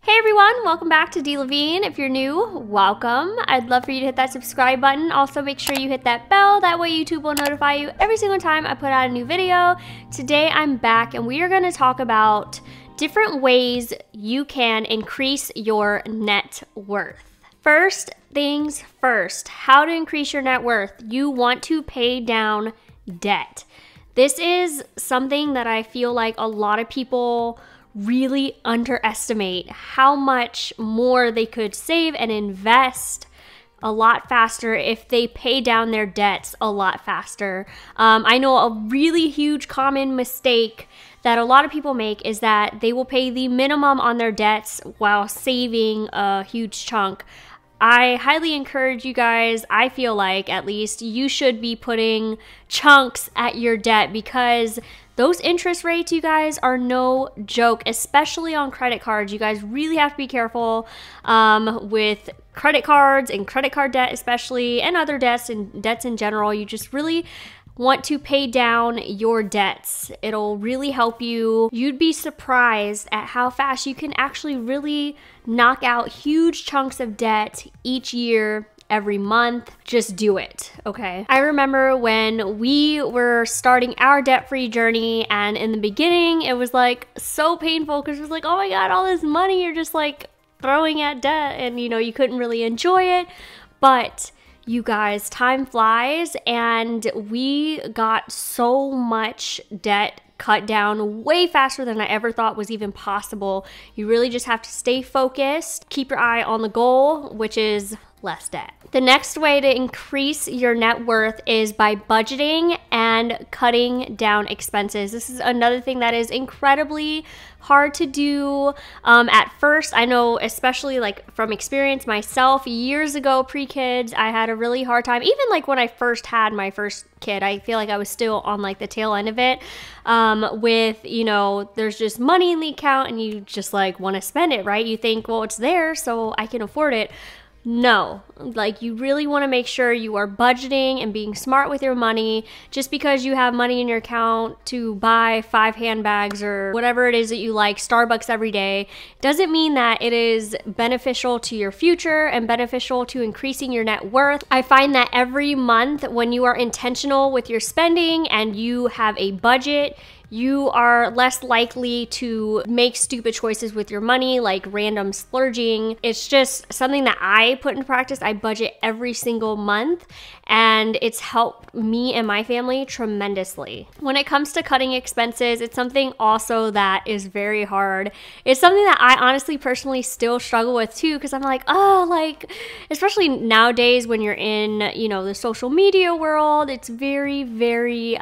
Hey everyone, welcome back to Dee LaVigne. If you're new, welcome. I'd love for you to hit that subscribe button. Also make sure you hit that bell, that way YouTube will notify you every single time I put out a new video. Today I'm back and we are going to talk about different ways you can increase your net worth. First things first, how to increase your net worth. You want to pay down debt. This is something that I feel like a lot of people really underestimate how much more they could save and invest a lot faster if they pay down their debts a lot faster. I know a really huge common mistake that a lot of people make is that they will pay the minimum on their debts while saving a huge chunk. I highly encourage you guys, I feel like at least, you should be putting chunks at your debt because those interest rates, you guys, are no joke, especially on credit cards. You guys really have to be careful with credit cards and credit card debt especially, and other debts and debts in general. You just really want to pay down your debts. It'll really help you. You'd be surprised at how fast you can actually really knock out huge chunks of debt each year, every month. Just do it, okay? I remember when we were starting our debt-free journey, and in the beginning it was like so painful because it was like, oh my god, all this money you're just like throwing at debt, and you know, you couldn't really enjoy it. But you guys, time flies, and we got so much debt cut down way faster than I ever thought was even possible. You really just have to stay focused, keep your eye on the goal, which is less debt. The next way to increase your net worth is by budgeting and cutting down expenses. This is another thing that is incredibly hard to do at first. I know, especially like from experience myself, years ago, pre-kids, I had a really hard time. Even like when I first had my first kid, I feel like I was still on like the tail end of it with, you know, there's just money in the account and you just like want to spend it, right? You think, well, it's there, so I can afford it. No, like you really want to make sure you are budgeting and being smart with your money. Just because you have money in your account to buy 5 handbags or whatever it is that you like, Starbucks every day, doesn't mean that it is beneficial to your future and beneficial to increasing your net worth. I find that every month when you are intentional with your spending and you have a budget, you are less likely to make stupid choices with your money, like random splurging. It's just something that I put into practice. I budget every single month, and it's helped me and my family tremendously. When it comes to cutting expenses, it's something also that is very hard. It's something that I honestly personally still struggle with too, because I'm like, oh, like, especially nowadays when you're in, you know, the social media world, it's very, very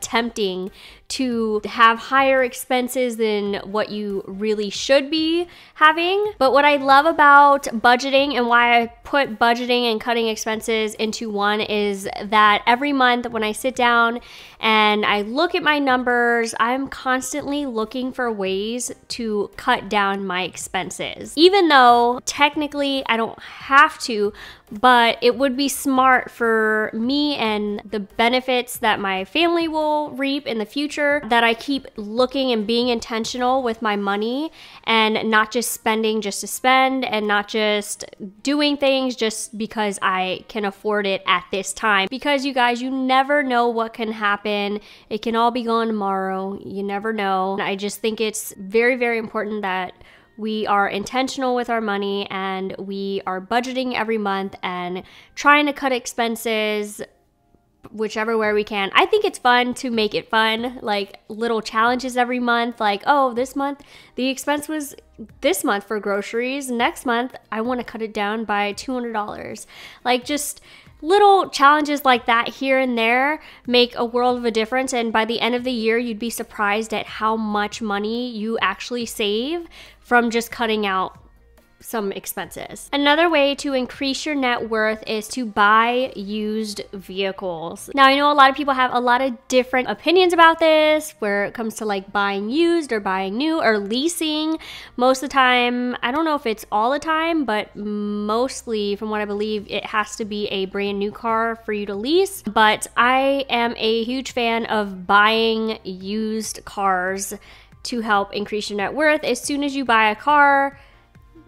tempting to have higher expenses than what you really should be having. But what I love about budgeting and why I put budgeting and cutting expenses into one is that every month when I sit down and I look at my numbers, I'm constantly looking for ways to cut down my expenses. Even though technically I don't have to, but it would be smart for me and the benefits that my family will reap in the future that I keep looking and being intentional with my money and not just spending just to spend and not just doing things just because I can afford it at this time. Because you guys, you never know what can happen. It can all be gone tomorrow. You never know. I just think it's very, very important that we are intentional with our money and we are budgeting every month and trying to cut expenses whichever way we can. I think it's fun to make it fun, like little challenges every month, like, oh, this month the expense was this month for groceries. Next month I want to cut it down by $200. Like, just little challenges like that here and there make a world of a difference, and by the end of the year you'd be surprised at how much money you actually save from just cutting out some expenses. Another way to increase your net worth is to buy used vehicles. Now, I know a lot of people have a lot of different opinions about this where it comes to like buying used or buying new or leasing. Most of the time, I don't know if it's all the time, but mostly from what I believe, it has to be a brand new car for you to lease. But I am a huge fan of buying used cars to help increase your net worth. As soon as you buy a car,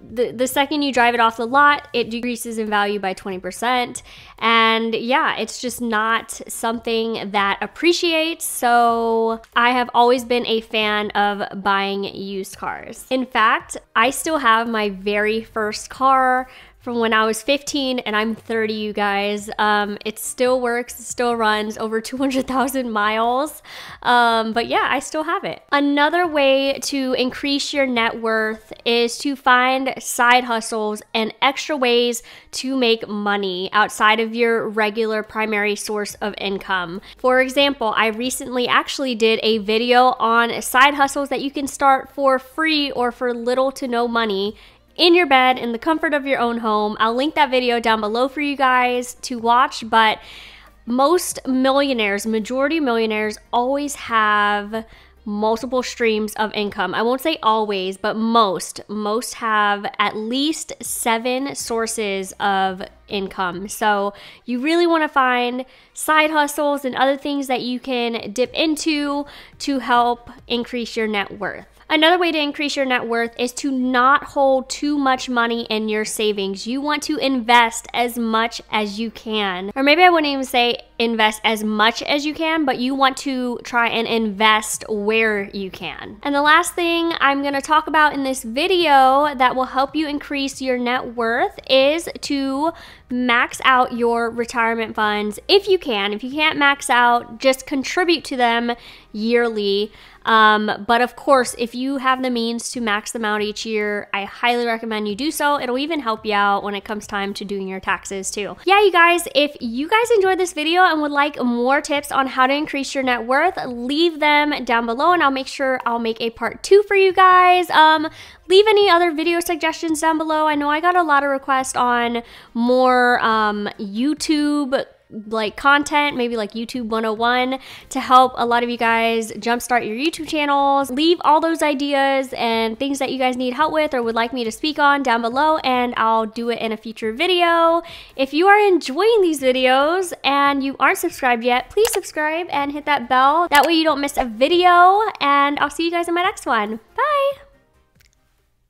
the second you drive it off the lot, it decreases in value by 20%. And yeah, it's just not something that appreciates. So I have always been a fan of buying used cars. In fact, I still have my very first car from when I was 15, and I'm 30, you guys. It still works, it still runs over 200,000 miles. But yeah, I still have it. Another way to increase your net worth is to find side hustles and extra ways to make money outside of your regular primary source of income. For example, I recently actually did a video on side hustles that you can start for free or for little to no money in your bed, in the comfort of your own home. I'll link that video down below for you guys to watch, but most millionaires, majority millionaires, always have multiple streams of income. I won't say always, but most have at least 7 sources of income. So you really want to find side hustles and other things that you can dip into to help increase your net worth. Another way to increase your net worth is to not hold too much money in your savings. You want to invest as much as you can. Or maybe I wouldn't even say invest as much as you can, but you want to try and invest where you can. And the last thing I'm gonna talk about in this video that will help you increase your net worth is to max out your retirement funds if you can. If you can't max out, just contribute to them yearly. But of course, if you have the means to max them out each year, I highly recommend you do so. It'll even help you out when it comes time to doing your taxes too. Yeah, you guys, if you guys enjoyed this video and would like more tips on how to increase your net worth, leave them down below and I'll make sure I'll make a part 2 for you guys. Leave any other video suggestions down below. I know I got a lot of requests on more YouTube like content, maybe like YouTube 101 to help a lot of you guys jumpstart your YouTube channels. Leave all those ideas and things that you guys need help with or would like me to speak on down below and I'll do it in a future video. If you are enjoying these videos and you aren't subscribed yet, please subscribe and hit that bell. That way you don't miss a video, and I'll see you guys in my next one. Bye!